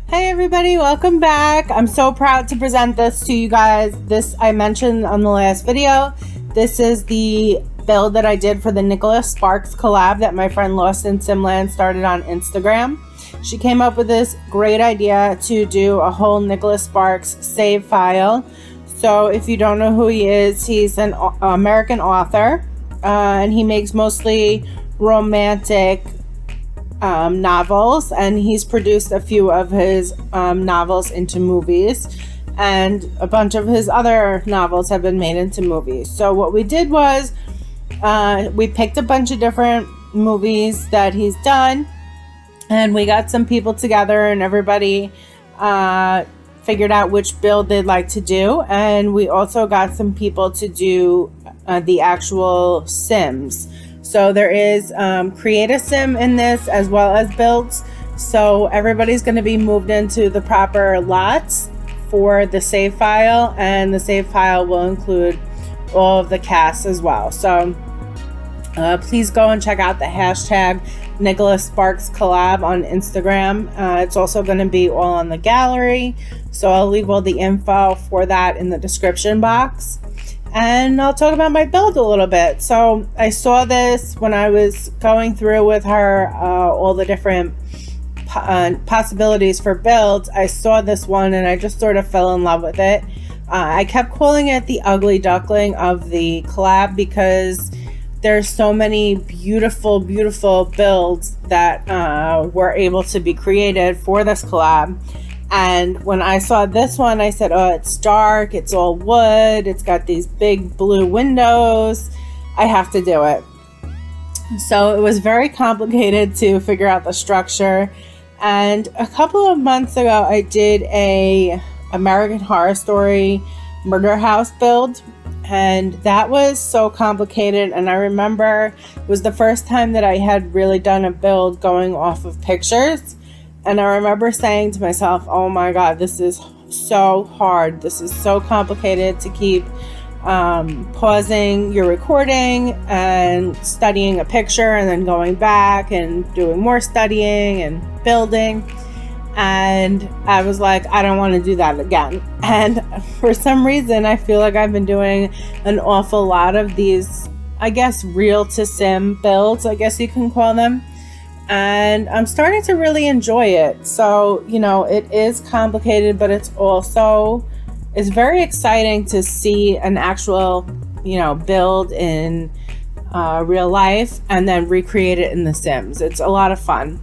Hey everybody, welcome back. I'm so proud to present this to you guys. This I mentioned on the last video. This is the build that I did for the Nicholas Sparks collab that my friend Lost in Simland started on Instagram. She came up with this great idea to do a whole Nicholas Sparks save file. So if you don't know who he is, he's an American author and he makes mostly romantic novels, and he's produced a few of his novels into movies, and a bunch of his other novels have been made into movies. So what we did was we picked a bunch of different movies that he's done, and we got some people together and everybody figured out which build they'd like to do, and we also got some people to do the actual Sims. So there is create a sim in this as well as builds. So everybody's going to be moved into the proper lots for the save file, and the save file will include all of the cast as well. So please go and check out the hashtag Nicholas Sparks collab on Instagram. It's also going to be all on the gallery. So I'll leave all the info for that in the description box. And I'll talk about my build a little bit. So I saw this when I was going through with her all the different possibilities for builds. I saw this one and I just sort of fell in love with it. I kept calling it the ugly duckling of the collab because there's so many beautiful builds that were able to be created for this collab. And when I saw this one, I said, oh, it's dark, it's all wood, it's got these big blue windows, I have to do it. So it was very complicated to figure out the structure. And a couple of months ago, I did a American Horror Story murder house build, and that was so complicated. And I remember it was the first time that I had really done a build going off of pictures. And I remember saying to myself, oh my God, this is so hard. This is so complicated to keep pausing your recording and studying a picture and then going back and doing more studying and building. And I was like, I don't want to do that again. And for some reason, I feel like I've been doing an awful lot of these, I guess, real to sim builds, I guess you can call them. And I'm starting to really enjoy it. So, you know, it is complicated, but it's very exciting to see an actual, you know, build in real life and then recreate it in the Sims. It's a lot of fun.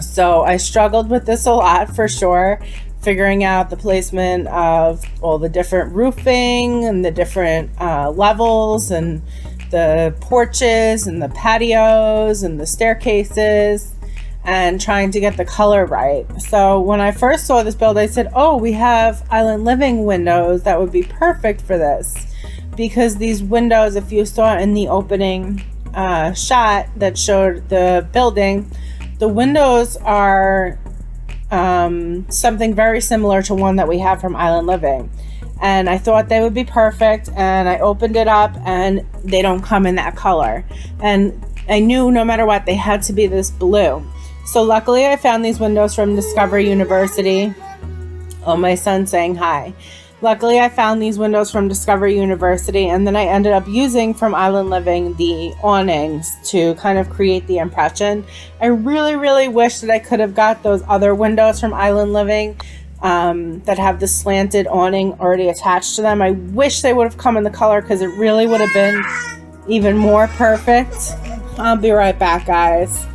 So I struggled with this a lot for sure, figuring out the placement of all the different roofing and the different levels and the porches and the patios and the staircases, and trying to get the color right. So when I first saw this build, I said, oh, we have island living windows that would be perfect for this, because these windows, if you saw in the opening shot that showed the building, the windows are something very similar to one that we have from Island Living. And I thought they would be perfect, and I opened it up and they don't come in that color. And I knew no matter what, they had to be this blue. So luckily I found these windows from Discovery University. Oh, my son's saying hi. Luckily I found these windows from Discovery University, and then I ended up using from Island Living the awnings to kind of create the impression. I really wish that I could have got those other windows from Island Living that have the slanted awning already attached to them. I wish they would have come in the color, because it really would have been even more perfect. I'll be right back, guys.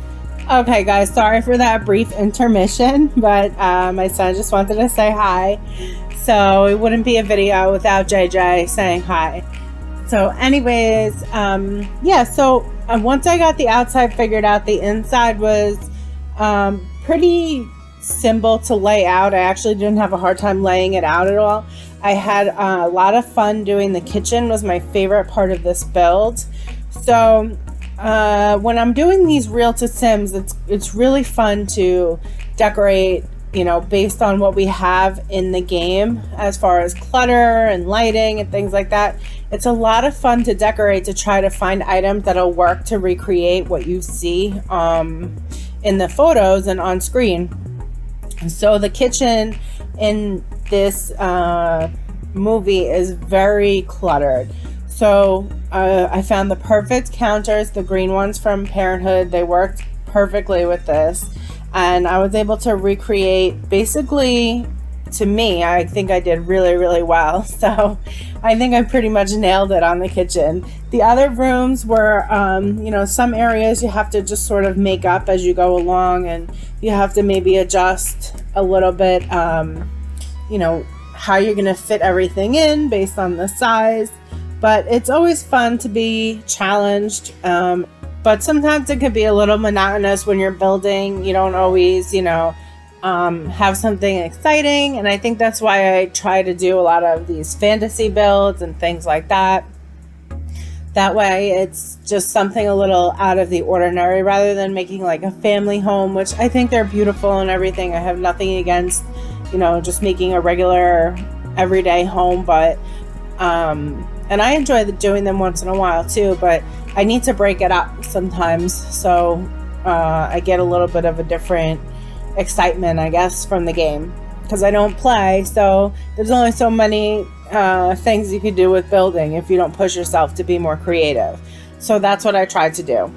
Okay, guys, sorry for that brief intermission, but my son just wanted to say hi. So it wouldn't be a video without JJ saying hi. So anyways, yeah, so once I got the outside figured out, the inside was pretty simple to lay out. I actually didn't have a hard time laying it out at all. I had a lot of fun doing the kitchen. Was my favorite part of this build. So when I'm doing these real to Sims, it's really fun to decorate, you know, based on what we have in the game as far as clutter and lighting and things like that. It's a lot of fun to decorate, to try to find items that'll work to recreate what you see in the photos and on screen. So the kitchen in this movie is very cluttered. So I found the perfect counters, the green ones from Parenthood. They worked perfectly with this. And I was able to recreate, basically, to me, I think I did really, really well. So I think I pretty much nailed it on the kitchen. The other rooms were, some areas you have to just sort of make up as you go along, and you have to maybe adjust a little bit, how you're going to fit everything in based on the size. But it's always fun to be challenged. But sometimes it could be a little monotonous when you're building. You don't always, have something exciting. And I think that's why I try to do a lot of these fantasy builds and things like that. That way it's just something a little out of the ordinary rather than making like a family home, which I think they're beautiful and everything. I have nothing against, just making a regular everyday home. But, and I enjoy doing them once in a while too, but I need to break it up sometimes. So I get a little bit of a different excitement, I guess, from the game because I don't play. So there's only so many things you could do with building if you don't push yourself to be more creative. So that's what I tried to do.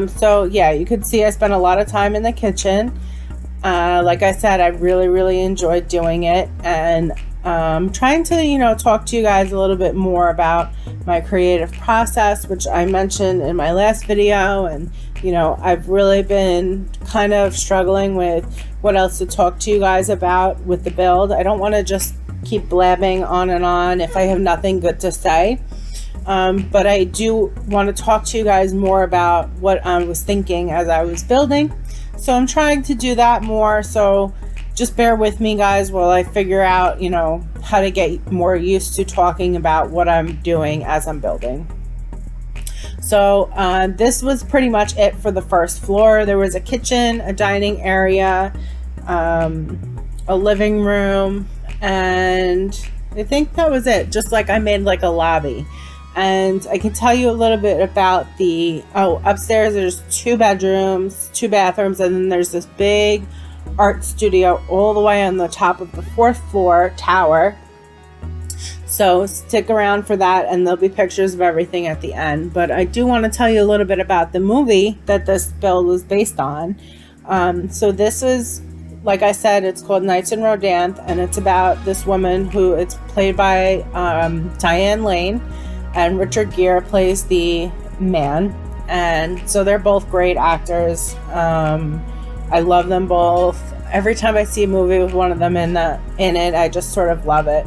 So yeah, you could see I spent a lot of time in the kitchen. Like I said, I really, really enjoyed doing it, and trying to, talk to you guys a little bit more about my creative process, which I mentioned in my last video. And, I've really been kind of struggling with what else to talk to you guys about with the build. I don't want to just keep blabbing on and on if I have nothing good to say. But I do want to talk to you guys more about what I was thinking as I was building. So I'm trying to do that more. So just bear with me, guys, while I figure out, how to get more used to talking about what I'm doing as I'm building. So this was pretty much it for the first floor. There was a kitchen, a dining area, a living room, and I think that was it. Just like I made like a lobby. And I can tell you a little bit about upstairs there's 2 bedrooms, 2 bathrooms, and then there's this big art studio all the way on the top of the 4th floor tower. So stick around for that, and there'll be pictures of everything at the end. But I do want to tell you a little bit about the movie that this build was based on. So this is, like I said, it's called Nights in Rodanth, and it's about this woman who it's played by Diane Lane, and Richard Gere plays the man. And so they're both great actors. I love them both. Every time I see a movie with one of them in it, I just sort of love it.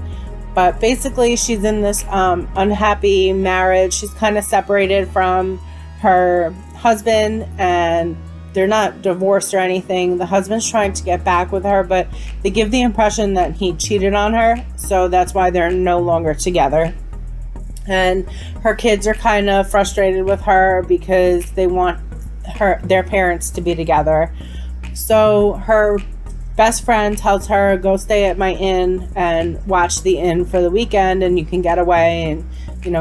But basically, she's in this unhappy marriage. She's kind of separated from her husband, and they're not divorced or anything. The husband's trying to get back with her, but they give the impression that he cheated on her. So that's why they're no longer together. And her kids are kind of frustrated with her because they want their parents to be together. So her best friend tells her, go stay at my inn and watch the inn for the weekend, and you can get away and,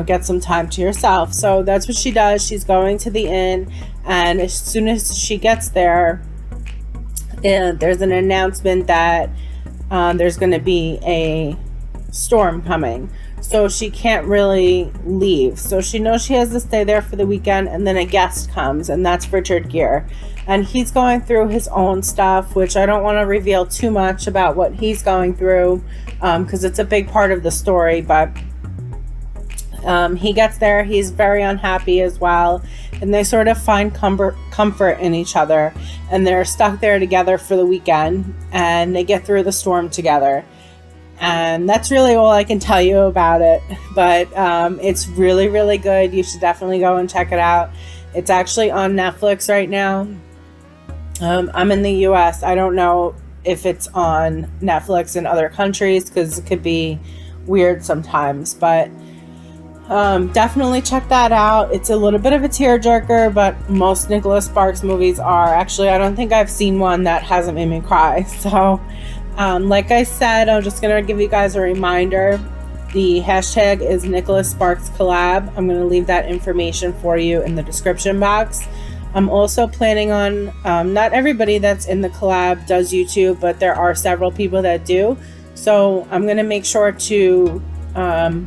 get some time to yourself. So that's what she does. She's going to the inn, and as soon as she gets there, there's an announcement that there's going to be a storm coming. So she can't really leave. So she knows she has to stay there for the weekend, and then a guest comes, and that's Richard Gere. And he's going through his own stuff, which I don't want to reveal too much about what he's going through, because it's a big part of the story. But he gets there, he's very unhappy as well, and they sort of find comfort in each other, and they're stuck there together for the weekend, and they get through the storm together. And that's really all I can tell you about it. But it's really, really good. You should definitely go and check it out. It's actually on Netflix right now. I'm in the US. I don't know if it's on Netflix in other countries because it could be weird sometimes. But definitely check that out. It's a little bit of a tearjerker, but most Nicholas Sparks movies are. Actually, I don't think I've seen one that hasn't made me cry. So like I said, I'm just going to give you guys a reminder. The hashtag is Nicholas Sparks Collab. I'm going to leave that information for you in the description box. I'm also planning on, not everybody that's in the collab does YouTube, but there are several people that do. So I'm going to make sure to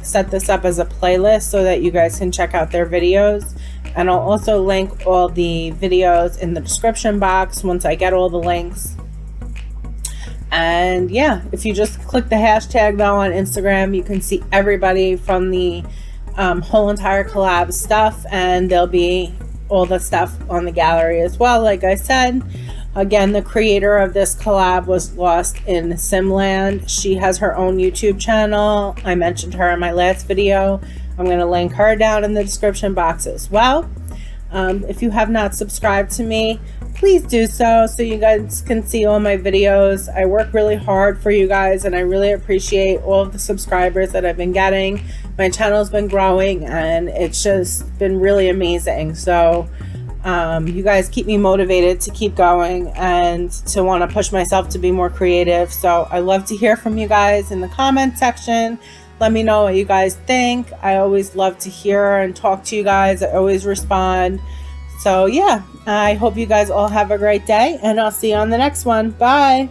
set this up as a playlist so that you guys can check out their videos. And I'll also link all the videos in the description box once I get all the links. And yeah, if you just click the hashtag though on Instagram, you can see everybody from the whole entire collab stuff, and there'll be all the stuff on the gallery as well. Like I said, again, the creator of this collab was lost in Simland. She has her own YouTube channel. I mentioned her in my last video. I'm going to link her down in the description box as well. If you have not subscribed to me, please do so you guys can see all my videos. I work really hard for you guys, and I really appreciate all of the subscribers that I've been getting. My channel's been growing, and it's just been really amazing. So you guys keep me motivated to keep going and to want to push myself to be more creative. So I love to hear from you guys in the comment section. Let me know what you guys think. I always love to hear and talk to you guys. I always respond. So yeah, I hope you guys all have a great day, and I'll see you on the next one. Bye.